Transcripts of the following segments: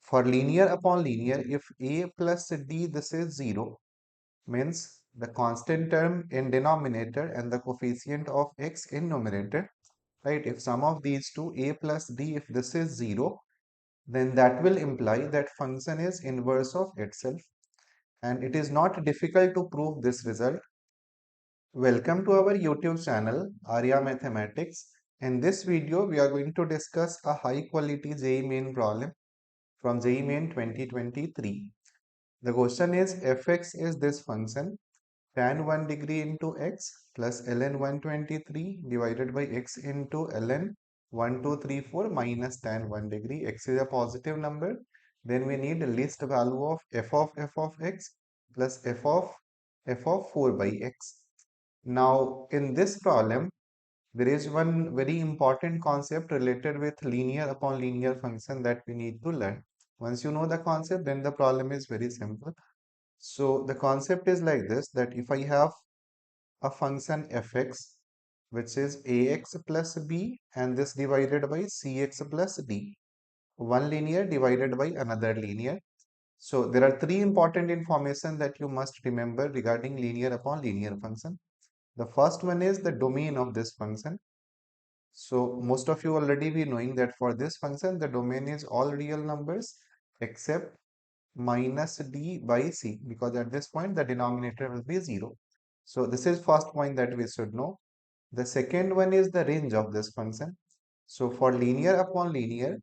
For linear upon linear, if a plus d, this is 0, means the constant term in denominator and the coefficient of x in numerator, right? If sum of these two, a plus d, if this is 0, then that will imply that function is inverse of itself. And it is not difficult to prove this result. Welcome to our YouTube channel, ARYA Mathematics. In this video, we are going to discuss a high quality JEE Main problem from JEE Main 2023. The question is, fx is this function tan 1 degree into x plus ln 123 divided by x into ln 1234 minus tan 1 degree. X is a positive number. Then we need a list value of f of x plus f of 4 by x. Now, in this problem, there is one very important concept related with linear upon linear function that we need to learn. Once you know the concept, then the problem is very simple. So the concept is like this, that if I have a function fx, which is ax plus b, and this divided by cx plus d, one linear divided by another linear. So there are three important information that you must remember regarding linear upon linear function. The first one is the domain of this function. So most of you already be knowing that for this function, the domain is all real numbers except minus d by c, because at this point the denominator will be 0. So this is first point that we should know. The second one is the range of this function. So for linear upon linear,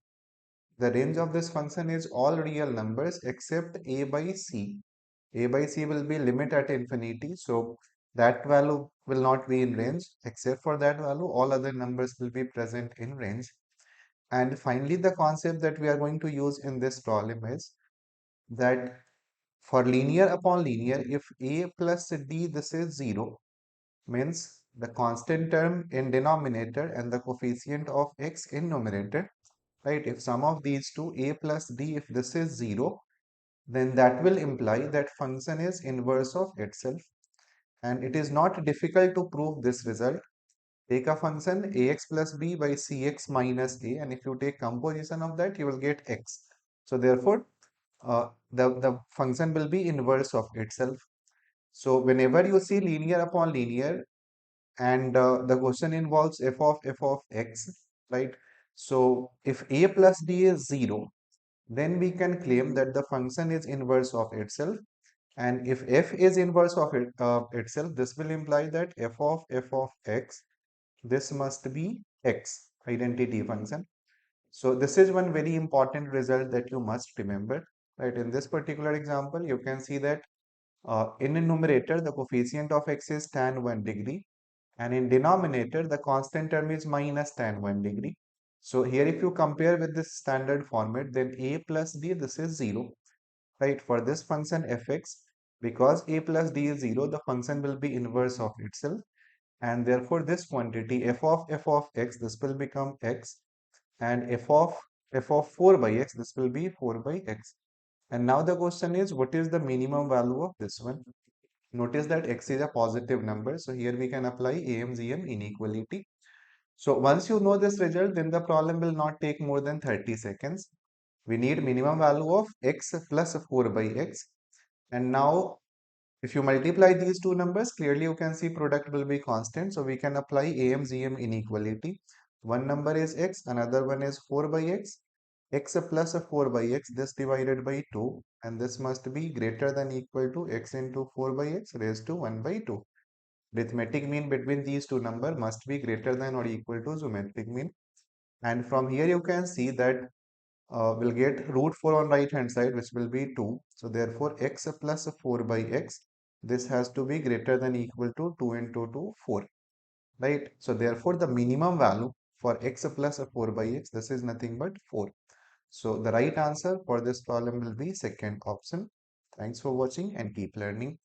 the range of this function is all real numbers except a by c. A by c will be limit at infinity, so that value will not be in range. Except for that value, all other numbers will be present in range. And finally, the concept that we are going to use in this problem is that for linear upon linear, if a plus d, this is 0, means the constant term in denominator and the coefficient of x in numerator, right? If sum of these two, a plus d, if this is 0, then that will imply that function is inverse of itself. And it is not difficult to prove this result. Take a function ax plus b by cx minus a, and if you take composition of that, you will get x. So therefore, the function will be inverse of itself. So whenever you see linear upon linear and the question involves f of x, right? So if a plus d is 0, then we can claim that the function is inverse of itself. And if f is inverse of itself, this will imply that f of x, this must be x, identity function. So this is one very important result that you must remember, right? In this particular example, you can see that in a numerator, the coefficient of x is tan 1 degree, and in denominator, the constant term is minus tan 1 degree. So here, if you compare with this standard format, then a plus d, this is 0, right? For this function fx, because a plus d is 0, the function will be inverse of itself, and therefore this quantity f of x, this will become x, and f of 4 by x, this will be 4 by x. And now the question is, what is the minimum value of this one? Notice that x is a positive number, so here we can apply AMGM inequality. So once you know this result, then the problem will not take more than 30 seconds. We need minimum value of x plus 4 by x. And now if you multiply these two numbers, clearly you can see product will be constant. So we can apply AMGM inequality. One number is x, another one is 4 by x. X plus 4 by x, this divided by 2. And this must be greater than equal to x into 4 by x raised to 1 by 2. Arithmetic mean between these two numbers must be greater than or equal to geometric mean. And from here you can see that we'll get root 4 on right hand side, which will be 2. So therefore x plus 4 by x, this has to be greater than equal to 2 into 2, 4, right? So therefore the minimum value for x plus 4 by x, this is nothing but 4. So the right answer for this problem will be second option. Thanks for watching and keep learning.